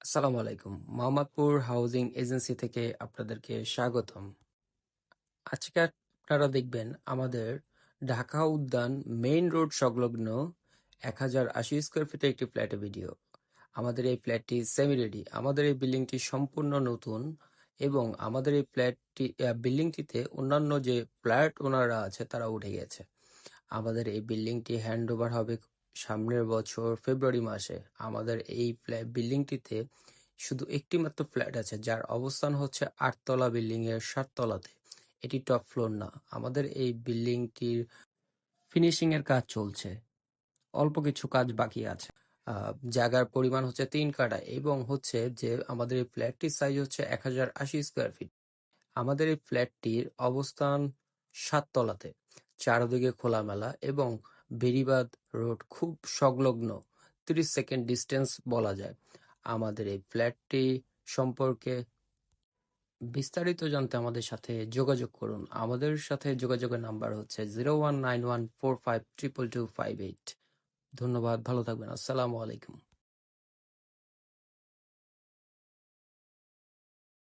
আসসালামু আলাইকুম। Mohammadpur housing agency থেকে আপনাদেরকে স্বাগতম। আজকে আপনারা দেখবেন আমাদের ঢাকা উদ্যান মেইন রোড সংলগ্ন 1080 স্কয়ার ফিটের একটি ফ্ল্যাটের ভিডিও। আমাদের এই ফ্ল্যাটটি সেমি রেডি। আমাদের এই বিল্ডিংটি সম্পূর্ণ নতুন এবং আমাদের এই বিল্ডিংটিতে অন্যান্য যে ফ্ল্যাট ওনাররা আছে তারা উঠে গেছে। আমাদের এই বিল্ডিংটি হ্যান্ডওভার হবে সামনের বছর ফেব্রুয়ারি মাসে। আমাদের এই বিল্ডিংটিতে শুধু একটি মাত্র ফ্ল্যাট আছে যার অবস্থান হচ্ছে 8 তলা বিল্ডিং এর 7 তলাতে। এটি টপ ফ্লোর না। আমাদের এই বিল্ডিংটির ফিনিশিং এর কাজ চলছে, অল্প কিছু কাজ বাকি আছে। জায়গার পরিমাণ হচ্ছে 3 কাঠা এবং হচ্ছে যে আমাদের এই ফ্ল্যাটটির সাইজ হচ্ছে 1080 স্কয়ার ফিট। আমাদের এই ফ্ল্যাটটির অবস্থান 7 তলাতে, চারদিকে খোলামেলা এবং বেড়িবাঁধ রোড খুব সংলগ্ন, 30 সেকেন্ড ডিস্টেন্স বলা যায়। আমাদের এই ফ্ল্যাটটি সম্পর্কে বিস্তারিত জানতে আমাদের সাথে যোগাযোগ করুন। আমাদের সাথে যোগাযোগের নাম্বার হচ্ছে 019145222558। ধন্যবাদ, ভালো থাকবেন। আসসালামু আলাইকুম।